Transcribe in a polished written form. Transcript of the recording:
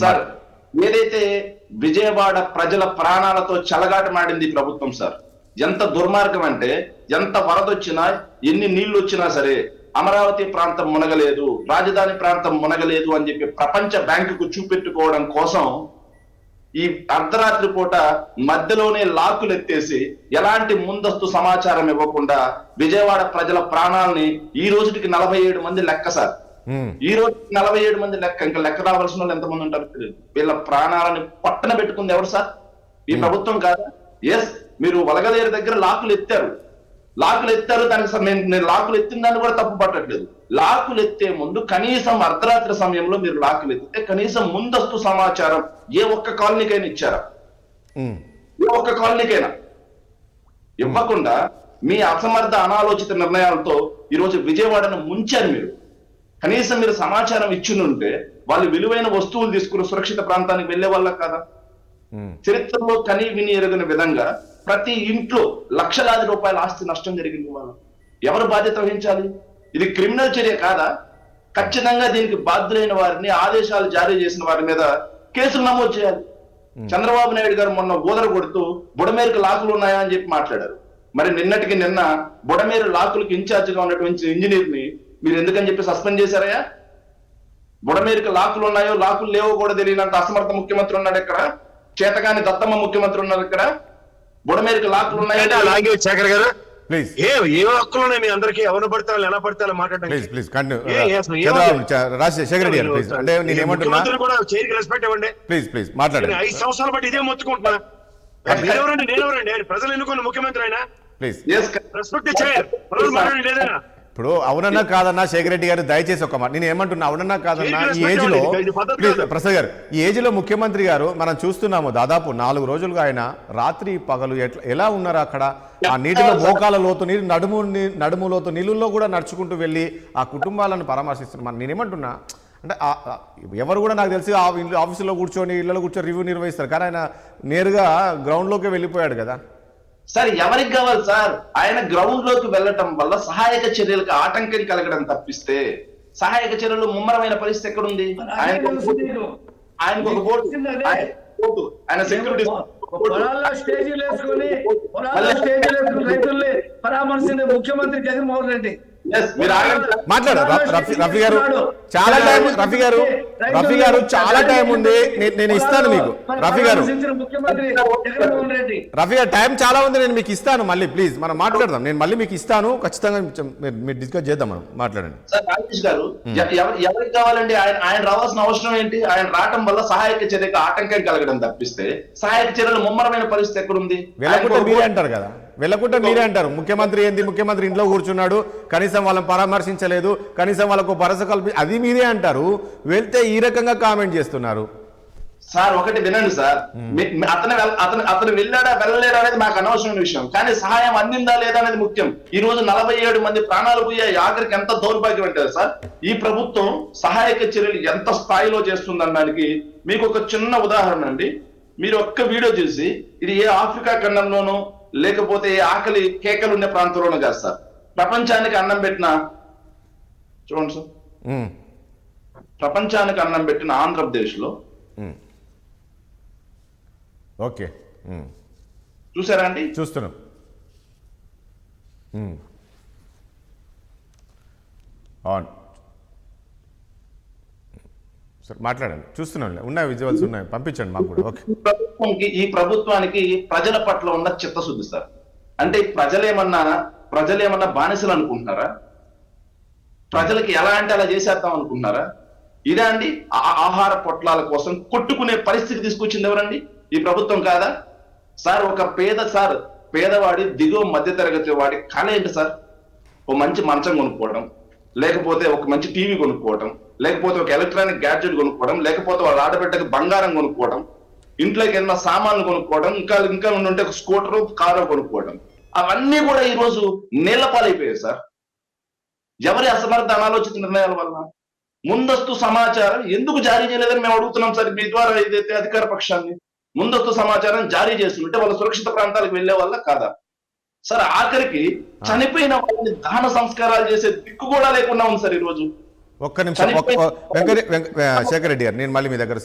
Sir ఏదైతే విజయవాడ ప్రజల ప్రాణాలతో చెలగాటమాడింది ఈ ప్రభుత్వం సార్, ఎంత దుర్మార్గం అంటే, ఎంత వరదొచ్చినా ఎన్ని నీళ్లు వచ్చినా సరే అమరావతి ప్రాంతం మునగలేదు, రాజధాని ప్రాంతం మునగలేదు అని చెప్పి ప్రపంచ బ్యాంకుకు చూపెట్టుకోవడం కోసం ఈ అర్ధరాత్రి పూట మధ్యలోనే లాకులు ఎత్తేసి ఎలాంటి ముందస్తు సమాచారం ఇవ్వకుండా విజయవాడ ప్రజల ప్రాణాలని ఈ రోజుకి 47 మంది లెక్క సార్. ఈ రోజు 47 మంది లెక్క, ఇంకా లెక్క రావాల్సిన వాళ్ళు ఎంతమంది ఉంటారు తెలియదు. వీళ్ళ ప్రాణాలను పట్టణ పెట్టుకుంది ఎవరు సార్? ఈ ప్రభుత్వం కాదా? ఎస్, మీరు వలగలేరు దగ్గర లాకులు ఎత్తారు, దానికి నేను లాకులు ఎత్తిన దాన్ని కూడా తప్పు పట్టట్లేదు. లాకులు ఎత్తే ముందు కనీసం అర్ధరాత్రి సమయంలో మీరు లాకులు ఎత్తితే కనీసం ముందస్తు సమాచారం ఏ ఒక్క కాలనీకైనా ఇచ్చారా? ఏ ఒక్క కాలనీకైనా ఇవ్వకుండా మీ అసమర్థ అనాలోచిత నిర్ణయాలతో ఈరోజు విజయవాడను ముంచారు మీరు. కనీసం మీరు సమాచారం ఇచ్చినుంటే వాళ్ళు విలువైన వస్తువులు తీసుకుని సురక్షిత ప్రాంతానికి వెళ్లే వాళ్ళ కదా. చరిత్రలో కని విని ఎరగిన విధంగా ప్రతి ఇంట్లో లక్షలాది రూపాయల ఆస్తి నష్టం జరిగింది. వాళ్ళు ఎవరు బాధ్యత వహించాలి? ఇది క్రిమినల్ చర్య కాదా? ఖచ్చితంగా దీనికి బాధ్యులైన వారిని, ఆదేశాలు జారీ చేసిన వారి మీద కేసులు నమోదు చేయాలి. చంద్రబాబు నాయుడు గారు మొన్న ఊదర కొడుతూ బుడమేరుకు లాకులు ఉన్నాయా అని చెప్పి మాట్లాడారు. మరి నిన్నటికి నిన్న బుడమేరు లాకులకు ఇన్ఛార్జిగా ఉన్నటువంటి ఇంజనీర్ ని మీరు ఎందుకని చెప్పి సస్పెండ్ చేశారయ్యా? బుడమేరుకు లాకులు ఉన్నాయో లాకులు లేవో కూడా తెలియనంత అసమర్థ ముఖ్యమంత్రి ఉన్నాడు ఇక్కడ. చేతగాని దత్తమ్మ ముఖ్యమంత్రి ఉన్నారు ఇక్కడ. బుడమేరుకు లాకులు ఉన్నాయో శేఖర్ గారు ప్లీజ్ ఏ హక్కులు ఉన్నాయి మీ అందరికీ? ఎవరు పడతారు ఎలా పడతారు మాట్లాడండి. ప్లీజ్ రాజశేఖర రెడ్డి గారు ప్లీజ్. అంటే నేను ఏమంటున్నా, రెస్పెక్ట్ ఇవ్వండి ప్లీజ్ మాట్లాడండి. 5 సంవత్సరాలు బట్టి ఇదే మొత్తుకుంటున్నా. మీరెవరండి? నేనెవరండి? ప్రజలు ఎన్నుకున్న ముఖ్యమంత్రి ఆయన. ప్లీజ్ రెస్పెక్ట్ చేయాలి. మాట్లాడండి లేదన్నా. ఇప్పుడు అవునన్నా కాదన్నా శేఖర్ రెడ్డి గారు దయచేసి ఒక మాట, నేను ఏమంటున్నా, అవునన్నా కాదన్నా ఈ ఏజ్ లో ప్లీజ్ ప్రసాద్ గారు, ఈ ఏజ్ లో ముఖ్యమంత్రి గారు మనం చూస్తున్నాము దాదాపు 4 రోజులుగా ఆయన రాత్రి పగలు ఎలా ఉన్నారు అక్కడ. ఆ నీటిలో మోకాల లోతు నీరు, నడుము లోతు నీళ్ళల్లో కూడా నడుచుకుంటూ వెళ్ళి ఆ కుటుంబాలను పరామర్శిస్తున్నారు. నేనేమంటున్నా అంటే ఎవరు కూడా నాకు తెలిసి ఆఫీసులో కూర్చొని ఇళ్లలో కూర్చొని రివ్యూ నిర్వహిస్తారు, కానీ ఆయన నేరుగా గ్రౌండ్లోకి వెళ్ళిపోయాడు కదా. సార్ ఎవరికి కావాలి సార్? ఆయన గ్రౌండ్ లోకి వెళ్ళటం వల్ల సహాయక చర్యలకు ఆటంకం కలగడం తప్పిస్తే సహాయక చర్యలు ముమ్మరమైన పరిస్థితి ఎక్కడుంది? ఆయనకు ఒక బోటు, ఆయన సెక్యూరిటీ పరామర్శించే ముఖ్యమంత్రి జగన్మోహన్ రెడ్డి. మాట్లాడు రఫీ గారు, చాలా టైం రఫీ గారు చాలా టైం ఉంది, నేను ఇస్తాను మీకు. రఫీ గారు టైం చాలా ఉంది, నేను మీకు ఇస్తాను మళ్ళీ. ప్లీజ్ మనం మాట్లాడదాం, నేను మళ్ళీ మీకు ఇస్తాను ఖచ్చితంగా. మీరు డిస్కస్ చేద్దాం, మనం మాట్లాడండి. సార్ రాజేష్ గారు, ఎవరికి కావాలండి? ఆయన రావాల్సిన అవసరం ఏంటి? ఆయన రావటం వల్ల సహాయక చర్యకు ఆటంకం కలగడం తప్పిస్తే సహాయక చర్యలు ముమ్మరమైన పరిస్థితి ఎక్కడుంది? వెళ్ళకుంటే మీరే అంటారు కదా, వెళ్ళకుంటే మీరే అంటారు ముఖ్యమంత్రి ఏంది, ముఖ్యమంత్రి ఇంట్లో కూర్చున్నాడు, కనీసం వాళ్ళని పరామర్శించలేదు, కనీసం వాళ్ళకు భరోసా కల్పి, అది మీరే అంటారు. వెళ్తే ఈ రకంగా కామెంట్ చేస్తున్నారు. సార్ ఒకటి వినండి సార్, అతను వెళ్ళాడా వెళ్ళలేడా అనేది మాకు అనవసరమైన విషయం, కానీ సహాయం అందిందా లేదా అనేది ముఖ్యం. ఈ రోజు 47 మంది ప్రాణాలు పోయాయి. ఆఖరికి ఎంత దౌర్భాగ్యం అంటారు సార్? ఈ ప్రభుత్వం సహాయక చర్యలు ఎంత స్థాయిలో చేస్తుందనడానికి మీకు ఒక చిన్న ఉదాహరణ అండి. మీరు ఒక్క వీడియో చూసి, ఇది ఏ ఆఫ్రికా ఖండంలోనూ లేకపోతే ఆకలి కేకలు ఉండే ప్రాంతంలోనూ కాదు సార్, ప్రపంచానికి అన్నం పెట్టిన, చూడండి సార్, ప్రపంచానికి అన్నం పెట్టిన ఆంధ్రప్రదేశ్ లో. ఓకే, చూసారా అండి? చూస్తున్నాం. అవును సార్, మాట్లాడండి, చూస్తున్నాం, ఉన్నాయి విజువల్స్ ఉన్నాయి, పంపించండి మాకు కూడా. ఓకే. ఈ ప్రభుత్వానికి ప్రజల పట్ల ఉన్న చిత్తశుద్ధి సార్. అంటే ప్రజలేమన్నా బానిసలు అనుకుంటున్నారా? ప్రజలకి ఎలా అంటే అలా చేసేద్దాం అనుకుంటున్నారా? ఇదే అండి ఆహార పొట్లాల కోసం కొట్టుకునే పరిస్థితి తీసుకొచ్చింది ఎవరండి? ఈ ప్రభుత్వం కాదా సార్? ఒక పేదవాడి దిగువ మధ్య తరగతి వాడి కళ ఏంటి సార్? ఓ మంచి మంచం కొనుక్కోవడం, లేకపోతే ఒక మంచి టీవీ కొనుక్కోవడం, లేకపోతే ఒక ఎలక్ట్రానిక్ గ్యాడ్జెట్ కొనుక్కోవడం, లేకపోతే వాళ్ళ ఆడబిడ్డకి బంగారం కొనుక్కోవడం, ఇంట్లోకి ఏదైనా సామాన్లు కొనుక్కోవడం, ఇంకా ఉంటే ఒక స్కూటరు కారు కొనుక్కోవడం. అవన్నీ కూడా ఈ రోజు నీళ్ల పాలైపోయాయి సార్. ఎవరి అసమర్థ అనాలోచిత నిర్ణయాల వల్ల. ముందస్తు సమాచారం ఎందుకు జారీ చేయలేదని మేము అడుగుతున్నాం సార్. మీ ద్వారా ఏదైతే అధికార పక్షాన్ని ముందస్తు సమాచారం జారీ చేస్తుంటే వాళ్ళ సురక్షిత ప్రాంతాలకు వెళ్లే వాళ్ళ కాదా సార్? ఆఖరికి చనిపోయిన వాళ్ళని దహన సంస్కారాలు చేసే దిక్కు కూడా లేకుండా ఉంది సార్ ఈ రోజు. ఒక్క నిమిషం శేఖర్ రెడ్డి గారు, నేను మళ్ళీ మీ దగ్గర